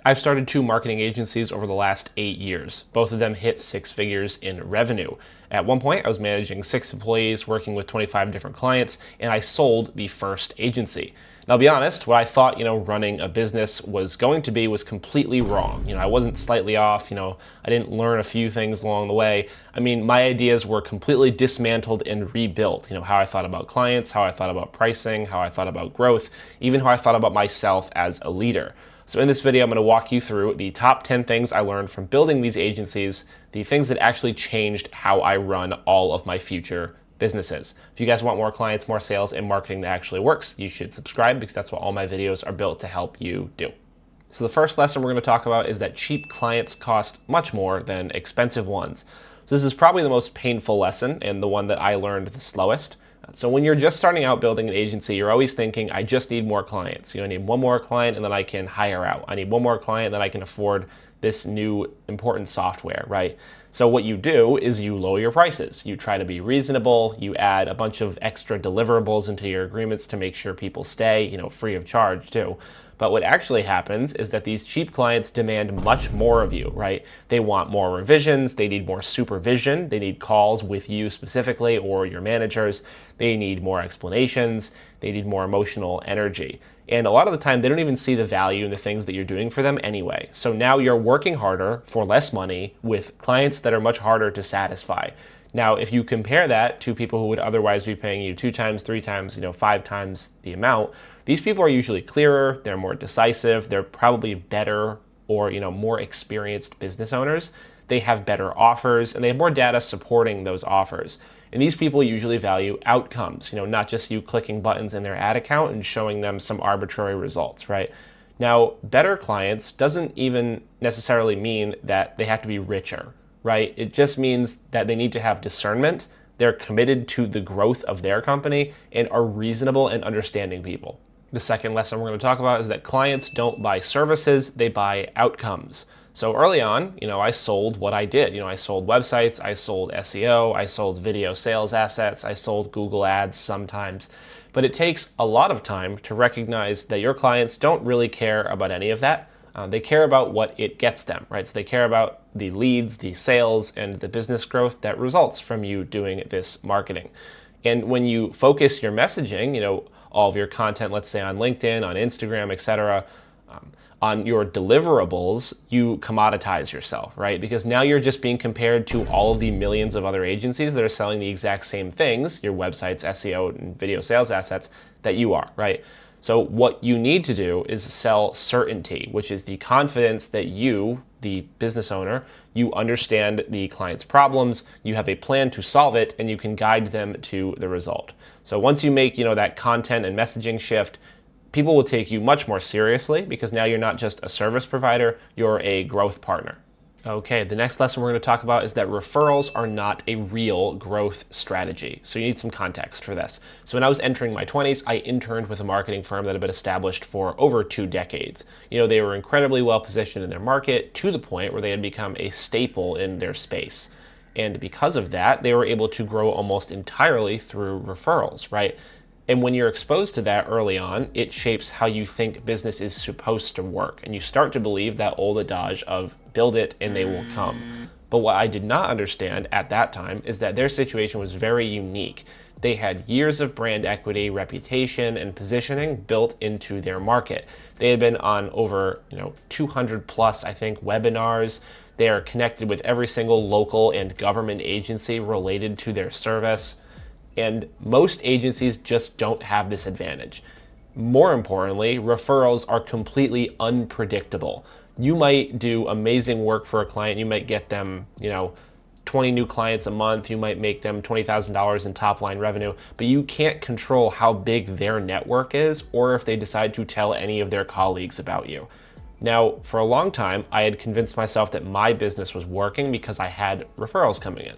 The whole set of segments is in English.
I've started 2 marketing agencies over the last 8 years. Both of them hit 6 figures in revenue. At one point, I was managing 6 employees, working with 25 different clients, and I sold the first agency. Now, I'll be honest, what I thought, running a business was going to be was completely wrong. I wasn't slightly off. I didn't learn a few things along the way. I mean, my ideas were completely dismantled and rebuilt. How I thought about clients, how I thought about pricing, how I thought about growth, even how I thought about myself as a leader. So in this video, I'm going to walk you through the top 10 things I learned from building these agencies, the things that actually changed how I run all of my future businesses. If you guys want more clients, more sales, and marketing that actually works, you should subscribe because that's what all my videos are built to help you do. So the first lesson we're going to talk about is that cheap clients cost much more than expensive ones. So this is probably the most painful lesson and the one that I learned the slowest. So when you're just starting out building an agency, you're always thinking, I just need more clients. I need one more client and then I can hire out. I need one more client and then I can afford this new important software, right? So what you do is you lower your prices. You try to be reasonable. You add a bunch of extra deliverables into your agreements to make sure people stay, free of charge too. But what actually happens is that these cheap clients demand much more of you, right? They want more revisions, they need more supervision, they need calls with you specifically or your managers, they need more explanations, they need more emotional energy. And a lot of the time, they don't even see the value in the things that you're doing for them anyway. So now you're working harder for less money with clients that are much harder to satisfy. Now, if you compare that to people who would otherwise be paying you 2 times, 3 times, 5 times the amount, these people are usually clearer, they're more decisive, they're probably better or more experienced business owners. They have better offers and they have more data supporting those offers. And these people usually value outcomes, not just you clicking buttons in their ad account and showing them some arbitrary results, right? Now, better clients doesn't even necessarily mean that they have to be richer, right? It just means that they need to have discernment, they're committed to the growth of their company, and are reasonable and understanding people. The second lesson we're going to talk about is that clients don't buy services, they buy outcomes. So early on, I sold what I did. I sold websites, I sold SEO, I sold video sales assets, I sold Google ads sometimes. But it takes a lot of time to recognize that your clients don't really care about any of that. They care about what it gets them, right? So they care about the leads, the sales, and the business growth that results from you doing this marketing. And when you focus your messaging, all of your content, let's say on LinkedIn, on Instagram, etc., on your deliverables, you commoditize yourself, right? Because now you're just being compared to all of the millions of other agencies that are selling the exact same things, your websites, SEO, and video sales assets, that you are, right? So what you need to do is sell certainty, which is the confidence that you, the business owner, you understand the client's problems, you have a plan to solve it, and you can guide them to the result. So once you make, that content and messaging shift, people will take you much more seriously because now you're not just a service provider, you're a growth partner. Okay, the next lesson we're going to talk about is that referrals are not a real growth strategy. So you need some context for this. So when I was entering my 20s, I interned with a marketing firm that had been established for over 2 decades. They were incredibly well positioned in their market to the point where they had become a staple in their space. And because of that, they were able to grow almost entirely through referrals, right? And when you're exposed to that early on, it shapes how you think business is supposed to work. And you start to believe that old adage of build it and they will come. But what I did not understand at that time is that their situation was very unique. They had years of brand equity, reputation, and positioning built into their market. They had been on over 200 plus, I think, webinars. They are connected with every single local and government agency related to their service. And most agencies just don't have this advantage. More importantly, referrals are completely unpredictable. You might do amazing work for a client. You might get them, 20 new clients a month. You might make them $20,000 in top line revenue, but you can't control how big their network is or if they decide to tell any of their colleagues about you. Now, for a long time, I had convinced myself that my business was working because I had referrals coming in,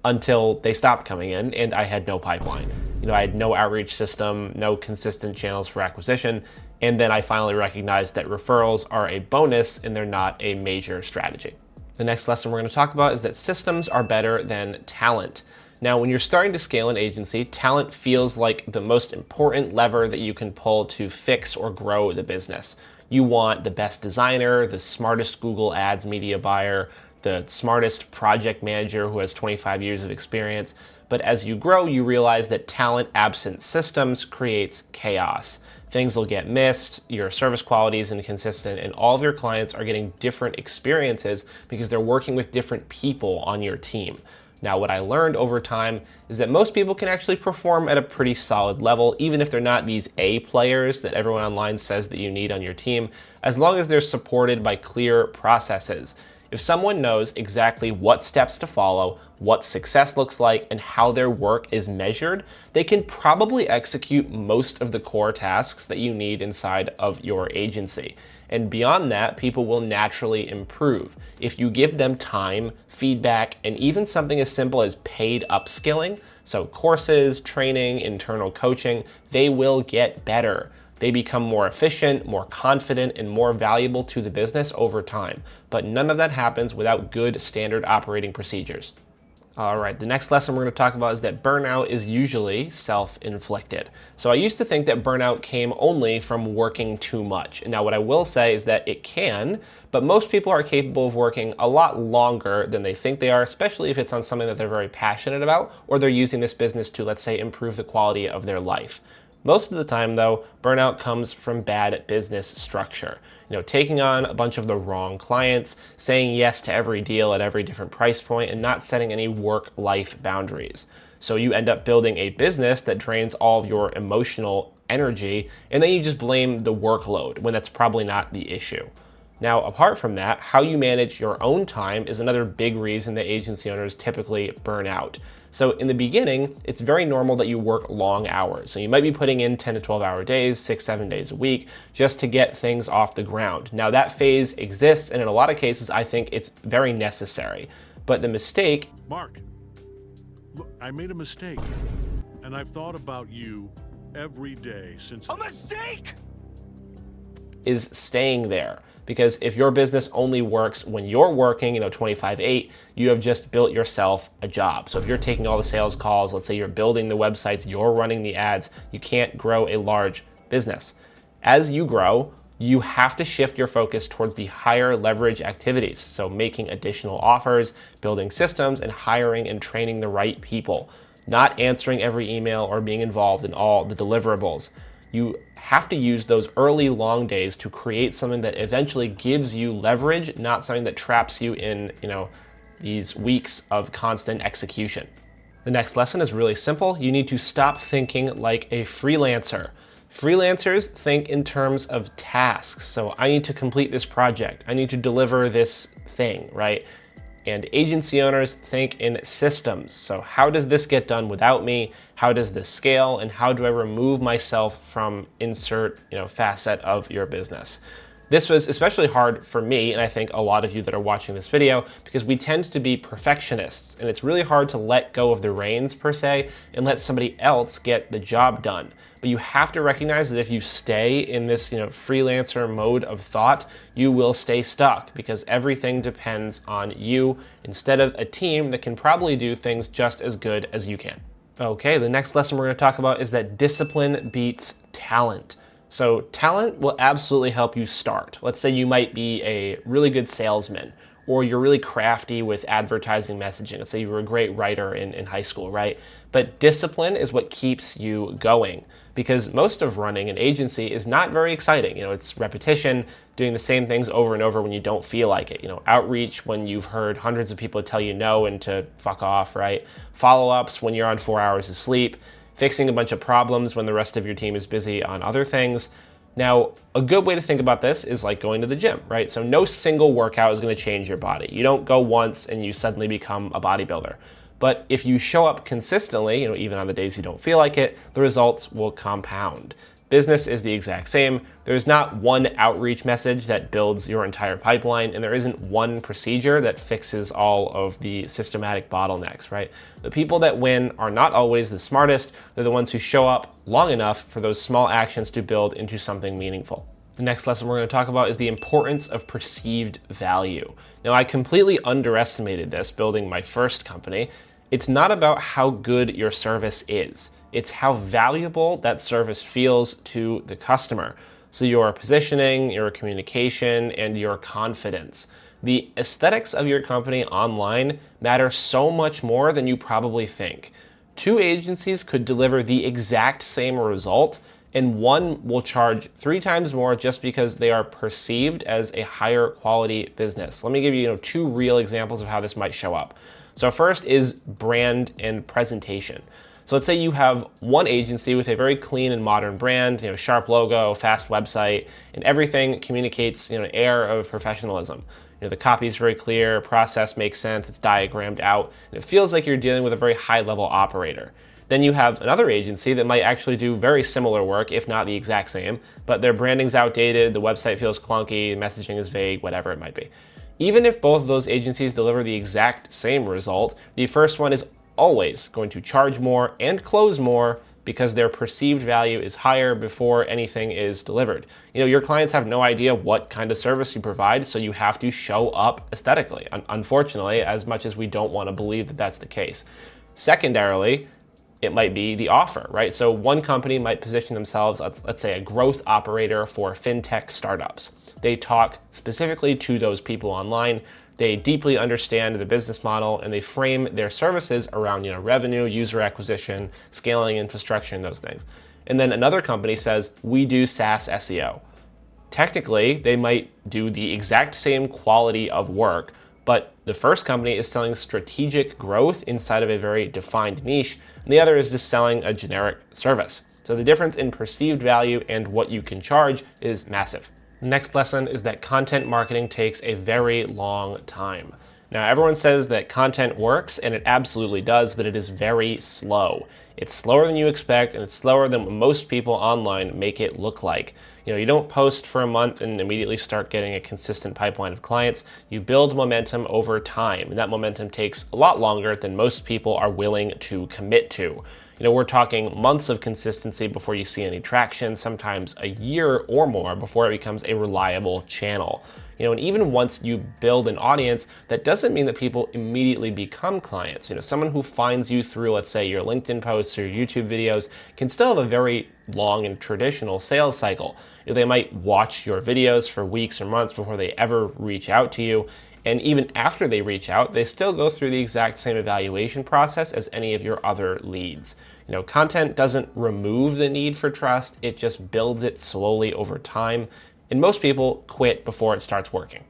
until they stopped coming in and I had no pipeline. I had no outreach system, no consistent channels for acquisition, and then I finally recognized that referrals are a bonus and they're not a major strategy. The next lesson we're going to talk about is that systems are better than talent. Now, when you're starting to scale an agency, talent feels like the most important lever that you can pull to fix or grow the business. You want the best designer, the smartest Google Ads media buyer, the smartest project manager who has 25 years of experience. But as you grow, you realize that talent absent systems creates chaos. Things will get missed, your service quality is inconsistent, and all of your clients are getting different experiences because they're working with different people on your team. Now, what I learned over time is that most people can actually perform at a pretty solid level, even if they're not these A players that everyone online says that you need on your team, as long as they're supported by clear processes. If someone knows exactly what steps to follow, what success looks like, and how their work is measured, they can probably execute most of the core tasks that you need inside of your agency. And beyond that, people will naturally improve. If you give them time, feedback, and even something as simple as paid upskilling, so courses, training, internal coaching, they will get better. They become more efficient, more confident, and more valuable to the business over time. But none of that happens without good standard operating procedures. All right, the next lesson we're going to talk about is that burnout is usually self-inflicted. So I used to think that burnout came only from working too much. And now what I will say is that it can, but most people are capable of working a lot longer than they think they are, especially if it's on something that they're very passionate about, or they're using this business to, let's say, improve the quality of their life. Most of the time, though, burnout comes from bad business structure. Taking on a bunch of the wrong clients, saying yes to every deal at every different price point, and not setting any work-life boundaries. So you end up building a business that drains all of your emotional energy, and then you just blame the workload when that's probably not the issue. Now, apart from that, how you manage your own time is another big reason that agency owners typically burn out. So in the beginning, it's very normal that you work long hours. So you might be putting in 10 to 12 hour days, 6-7 days a week, just to get things off the ground. Now that phase exists, and in a lot of cases, I think it's very necessary. But the mistake— Mark, look, I made a mistake, and I've thought about you every day since— A mistake! —is staying there. Because if your business only works when you're working, 25/8, you have just built yourself a job. So if you're taking all the sales calls, let's say you're building the websites, you're running the ads, you can't grow a large business. As you grow, you have to shift your focus towards the higher leverage activities. So making additional offers, building systems, and hiring and training the right people. Not answering every email or being involved in all the deliverables. You have to use those early long days to create something that eventually gives you leverage, not something that traps you in, these weeks of constant execution. The next lesson is really simple. You need to stop thinking like a freelancer. Freelancers think in terms of tasks. So I need to complete this project. I need to deliver this thing, right? And agency owners think in systems. So how does this get done without me? How does this scale? And how do I remove myself from insert, facet of your business? This was especially hard for me, and I think a lot of you that are watching this video, because we tend to be perfectionists, and it's really hard to let go of the reins per se and let somebody else get the job done. But you have to recognize that if you stay in this, freelancer mode of thought, you will stay stuck because everything depends on you instead of a team that can probably do things just as good as you can. Okay, the next lesson we're going to talk about is that discipline beats talent. So talent will absolutely help you start. Let's say you might be a really good salesman, or you're really crafty with advertising messaging. Let's say you were a great writer in high school, right? But discipline is what keeps you going, because most of running an agency is not very exciting. It's repetition, doing the same things over and over when you don't feel like it. Outreach when you've heard hundreds of people tell you no and to fuck off, right? Follow-ups when you're on 4 hours of sleep, fixing a bunch of problems when the rest of your team is busy on other things. Now, a good way to think about this is like going to the gym, right? So no single workout is going to change your body. You don't go once and you suddenly become a bodybuilder. But if you show up consistently, even on the days you don't feel like it, the results will compound. Business is the exact same. There's not one outreach message that builds your entire pipeline, and there isn't one procedure that fixes all of the systematic bottlenecks, right? The people that win are not always the smartest. They're the ones who show up long enough for those small actions to build into something meaningful. The next lesson we're going to talk about is the importance of perceived value. Now, I completely underestimated this building my first company. It's not about how good your service is. It's how valuable that service feels to the customer. So your positioning, your communication, and your confidence. The aesthetics of your company online matter so much more than you probably think. Two agencies could deliver the exact same result, and one will charge 3 times more just because they are perceived as a higher quality business. Let me give you, two real examples of how this might show up. So first is brand and presentation. So let's say you have one agency with a very clean and modern brand, sharp logo, fast website, and everything communicates, an air of professionalism. The copy is very clear, process makes sense, it's diagrammed out, and it feels like you're dealing with a very high-level operator. Then you have another agency that might actually do very similar work, if not the exact same, but their branding's outdated, the website feels clunky, messaging is vague, whatever it might be. Even if both of those agencies deliver the exact same result, the first one is always going to charge more and close more because their perceived value is higher before anything is delivered. Your clients have no idea what kind of service you provide, so you have to show up aesthetically, unfortunately, as much as we don't want to believe that that's the case. Secondarily, it might be the offer, right? So one company might position themselves as, let's say, a growth operator for fintech startups. They talk specifically to those people online. They deeply understand the business model, and they frame their services around, revenue, user acquisition, scaling infrastructure, and those things. And then another company says, we do SaaS SEO. Technically, they might do the exact same quality of work, but the first company is selling strategic growth inside of a very defined niche, and the other is just selling a generic service. So the difference in perceived value and what you can charge is massive. The next lesson is that content marketing takes a very long time. Now, everyone says that content works, and it absolutely does, but it is very slow. It's slower than you expect, and it's slower than what most people online make it look like. You don't post for a month and immediately start getting a consistent pipeline of clients. You build momentum over time, and that momentum takes a lot longer than most people are willing to commit to. We're talking months of consistency before you see any traction, sometimes a year or more before it becomes a reliable channel. And even once you build an audience, that doesn't mean that people immediately become clients. Someone who finds you through, let's say, your LinkedIn posts or your YouTube videos can still have a very long and traditional sales cycle. They might watch your videos for weeks or months before they ever reach out to you. And even after they reach out, they still go through the exact same evaluation process as any of your other leads. Content doesn't remove the need for trust, it just builds it slowly over time. And most people quit before it starts working.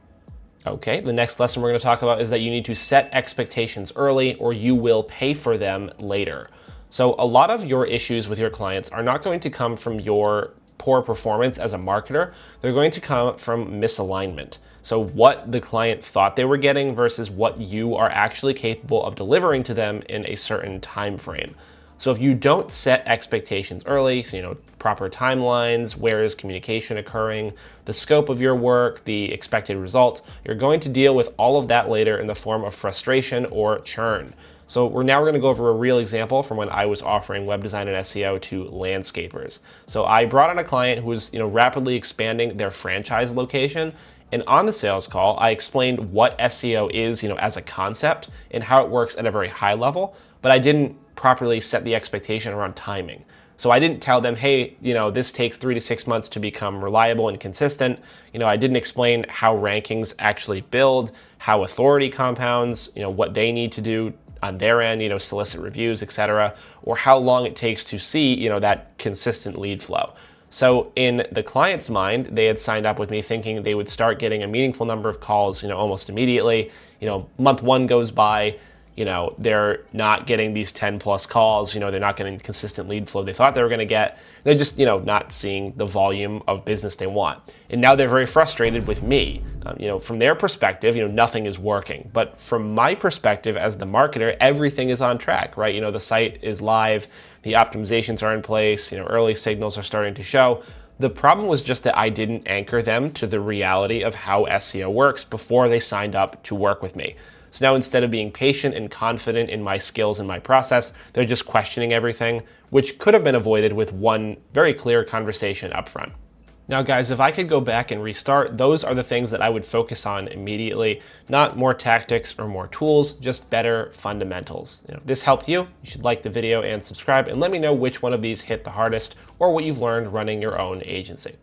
Okay, the next lesson we're going to talk about is that you need to set expectations early or you will pay for them later. So a lot of your issues with your clients are not going to come from your poor performance as a marketer, they're going to come from misalignment. So what the client thought they were getting versus what you are actually capable of delivering to them in a certain time frame. So if you don't set expectations early, so, proper timelines, where is communication occurring, the scope of your work, the expected results, you're going to deal with all of that later in the form of frustration or churn. So we're going to go over a real example from when I was offering web design and SEO to landscapers. So I brought on a client who was, rapidly expanding their franchise location. And on the sales call, I explained what SEO is, as a concept and how it works at a very high level, but I didn't properly set the expectation around timing. So I didn't tell them, hey, this takes 3 to 6 months to become reliable and consistent. I didn't explain how rankings actually build, how authority compounds, what they need to do on their end, solicit reviews, etc., or how long it takes to see, that consistent lead flow. So in the client's mind, they had signed up with me thinking they would start getting a meaningful number of calls, almost immediately. Month 1 goes by, they're not getting these 10 plus calls, they're not getting consistent lead flow they thought they were going to get. They're just, not seeing the volume of business they want. And now they're very frustrated with me. From their perspective, nothing is working. But from my perspective as the marketer, everything is on track, right? The site is live, the optimizations are in place, early signals are starting to show. The problem was just that I didn't anchor them to the reality of how SEO works before they signed up to work with me. So now instead of being patient and confident in my skills and my process, they're just questioning everything, which could have been avoided with one very clear conversation up front. Now guys, if I could go back and restart, those are the things that I would focus on immediately, not more tactics or more tools, just better fundamentals. If this helped you, you should like the video and subscribe, and let me know which one of these hit the hardest or what you've learned running your own agency.